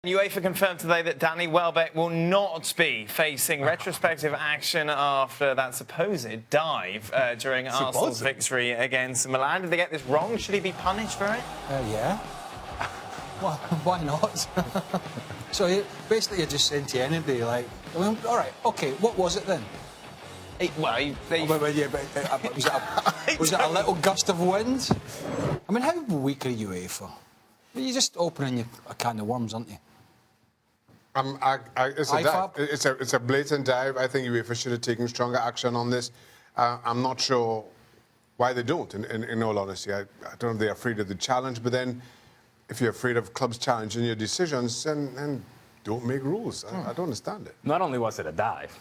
UEFA confirmed today that Danny Welbeck will not be facing retrospective action after that supposed dive during Arsenal's victory against Milan. Did they get this wrong? Should he be punished for it? Yeah. Well, why not? So basically you're just saying to anybody, like, I mean, all right, OK, what was it then? Was it a little gust of wind? I mean, how weak are UEFA? You're just opening a can of worms, aren't you? It's a blatant dive. I think UEFA should have taken stronger action on this. I'm not sure why they don't, in all honesty. I don't know if they're afraid of the challenge, but then if you're afraid of clubs challenging your decisions, then don't make rules. I don't understand it. Not only was it a dive,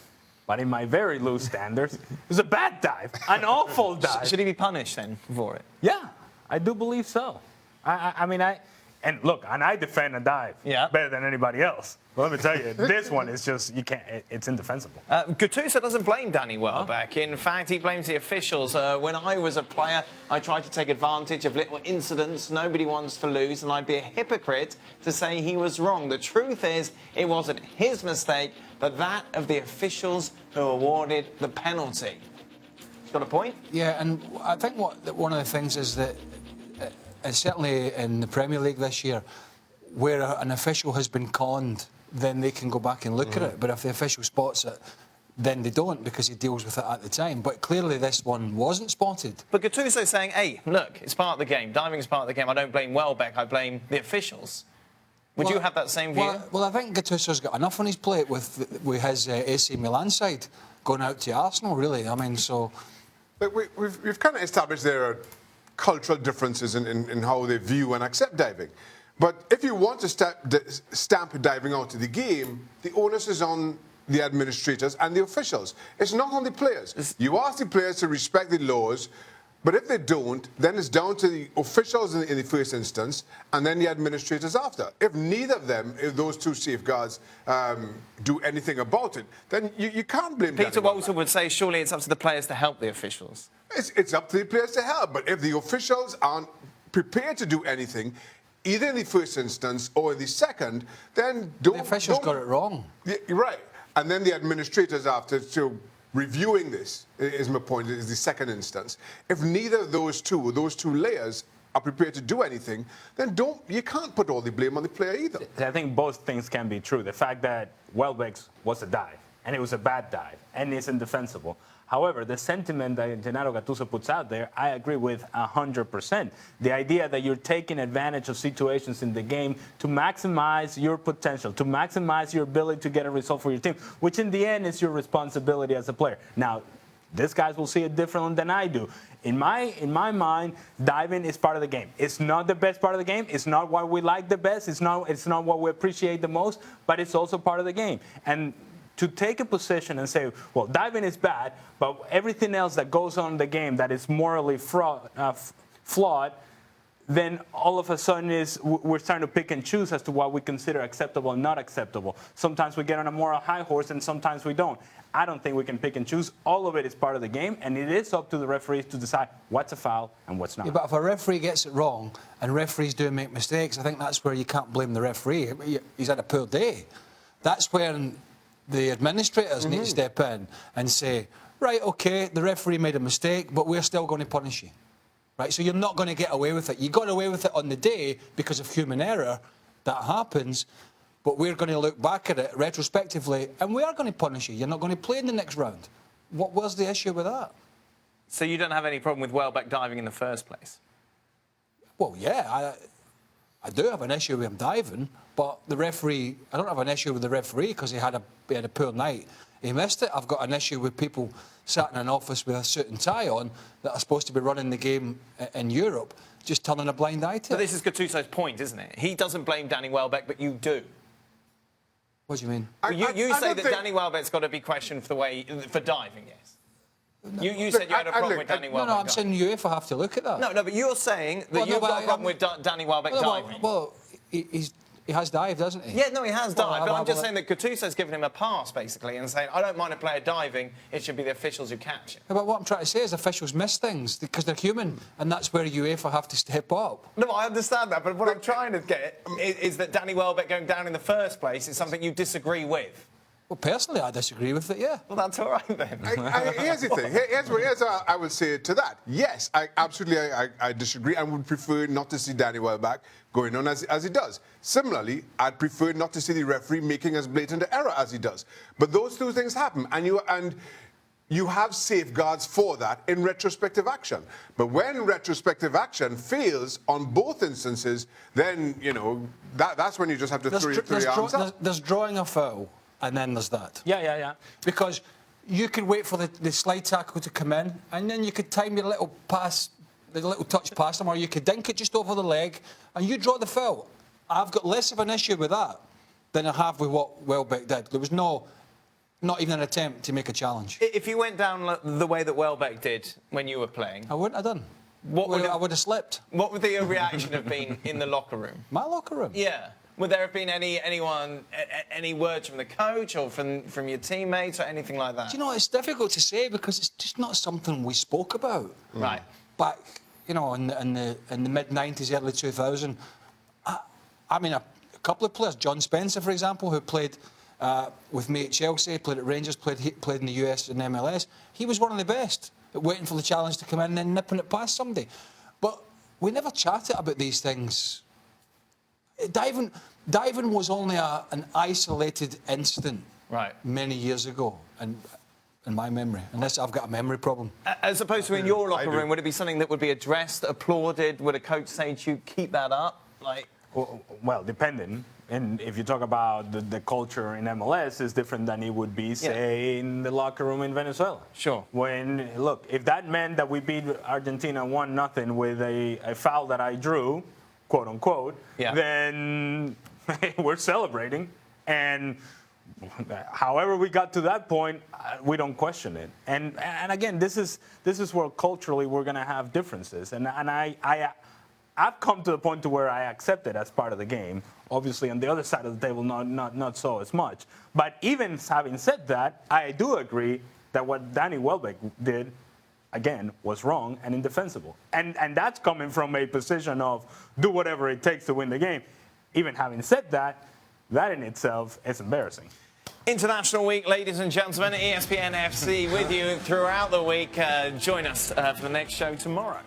but in my very loose standards, it was a bad dive, an awful dive. Should he be punished then for it? Yeah, I do believe so. And look, I defend a dive better than anybody else. But let me tell you, this one is just, you can't, it's indefensible. Gattuso doesn't blame Danny Welbeck. In fact, he blames the officials. When I was a player, I tried to take advantage of little incidents. Nobody wants to lose, and I'd be a hypocrite to say he was wrong. The truth is, it wasn't his mistake, but that of the officials who awarded the penalty. He's got a point? Yeah, and I think one of the things is that and certainly in the Premier League this year, where an official has been conned, then they can go back and look at it. But if the official spots it, then they don't, because he deals with it at the time. But clearly this one wasn't spotted. But Gattuso's saying, hey, look, it's part of the game. Diving is part of the game. I don't blame Welbeck, I blame the officials. Would you have that same view? Well, I think Gattuso's got enough on his plate with his AC Milan side going out to Arsenal, really. I mean, so... But we've kind of established there are cultural differences in how they view and accept diving. But if you want to stamp diving out of the game, the onus is on the administrators and the officials. It's not on the players. You ask the players to respect the laws, but if they don't, then it's down to the officials in the first instance and then the administrators after. If neither of them, if those two safeguards, do anything about it, then you can't blame Peter Walter would say, surely it's up to the players to help the officials. It's up to the players to help, but if the officials aren't prepared to do anything, either in the first instance or in the second, then don't... The officials got it wrong. Yeah, right. And then the administrators after, so reviewing this, is my point, is the second instance. If neither of those two layers are prepared to do anything, then you can't put all the blame on the player either. I think both things can be true. The fact that Welbeck's was a dive, and it was a bad dive, and it's indefensible. However, the sentiment that Gennaro Gattuso puts out there, I agree with 100%. The idea that you're taking advantage of situations in the game to maximize your potential, to maximize your ability to get a result for your team, which in the end is your responsibility as a player. Now, these guys will see it differently than I do. In my mind, diving is part of the game. It's not the best part of the game. It's not what we like the best. It's not what we appreciate the most, but it's also part of the game. And to take a position and say, well, diving is bad, but everything else that goes on in the game that is morally flawed, then all of a sudden we're starting to pick and choose as to what we consider acceptable and not acceptable. Sometimes we get on a moral high horse and sometimes we don't. I don't think we can pick and choose. All of it is part of the game, and it is up to the referees to decide what's a foul and what's not. Yeah, but if a referee gets it wrong, and referees do make mistakes, I think that's where you can't blame the referee. He's had a poor day. That's when the administrators need to step in and say, right, OK, the referee made a mistake, but we're still going to punish you. Right, so you're not going to get away with it. You got away with it on the day because of human error. That happens. But we're going to look back at it retrospectively, and we are going to punish you. You're not going to play in the next round. What was the issue with that? So you don't have any problem with Welbeck diving in the first place? Well, yeah, I do have an issue with him diving, but the referee, I don't have an issue with the referee because he had a poor night. He missed it. I've got an issue with people sat in an office with a suit and tie on that are supposed to be running the game in Europe, just turning a blind eye to it. But this is Gattuso's point, isn't it? He doesn't blame Danny Welbeck, but you do. What do you mean? You say that Danny Welbeck's got to be questioned for diving, yes. No. You said you had a problem with Danny Welbeck. No, I'm saying UEFA have to look at that. No, but you're saying that you've got a problem with Danny Welbeck diving. Well, he's He has dived, hasn't he? Yeah, no, he has dived. But I'm just well, saying that Gattuso's given him a pass, basically, and saying, I don't mind a player diving, it should be the officials who catch it. But what I'm trying to say is officials miss things because they're human, and that's where UEFA have to step up. No, I understand that, but what I'm trying to get is that Danny Welbeck going down in the first place is something you disagree with. Well, personally, I disagree with it, yeah. Well, that's all right, then. Here's the thing. Here's what I would say to that. Yes, I absolutely I disagree and would prefer not to see Danny Welbeck going on as he does. Similarly, I'd prefer not to see the referee making as blatant an error as he does. But those two things happen, and you have safeguards for that in retrospective action. But when retrospective action fails on both instances, then, you know, that's when you just have to throw your arms up. There's drawing a foul. And then there's that. Yeah. Because you could wait for the slide tackle to come in, and then you could time your little pass, the little touch past him, or you could dink it just over the leg, and you draw the foul. I've got less of an issue with that than I have with what Welbeck did. There was not even an attempt to make a challenge. If you went down the way that Welbeck did when you were playing... I wouldn't have done. I would have slipped. What would the reaction have been in the locker room? My locker room? Yeah. Would there have been any words from the coach or from your teammates or anything like that? Do you know, it's difficult to say because it's just not something we spoke about. Right. Back, you know, in the mid-90s, early 2000s, I mean, a couple of players, John Spencer, for example, who played with me at Chelsea, played at Rangers, played in the US and MLS, he was one of the best at waiting for the challenge to come in and then nipping it past somebody. But we never chatted about these things. Diving was only an isolated incident many years ago, and in my memory. Unless I've got a memory problem. As opposed to in your locker room, would it be something that would be addressed, applauded? Would a coach say to you, keep that up? Well, depending. And if you talk about the culture in MLS, is different than it would be, say, in the locker room in Venezuela. Sure. Look, if that meant that we beat Argentina 1-0 with a foul that I drew, quote unquote, then we're celebrating. And however we got to that point, we don't question it. And again, this is where culturally we're going to have differences. And I've come to the point to where I accept it as part of the game. Obviously, on the other side of the table, not so as much. But even having said that, I do agree that what Danny Welbeck did, again, was wrong and indefensible. And that's coming from a position of do whatever it takes to win the game. Even having said that, that in itself is embarrassing. International Week, ladies and gentlemen. ESPN FC with you throughout the week. Join us for the next show tomorrow.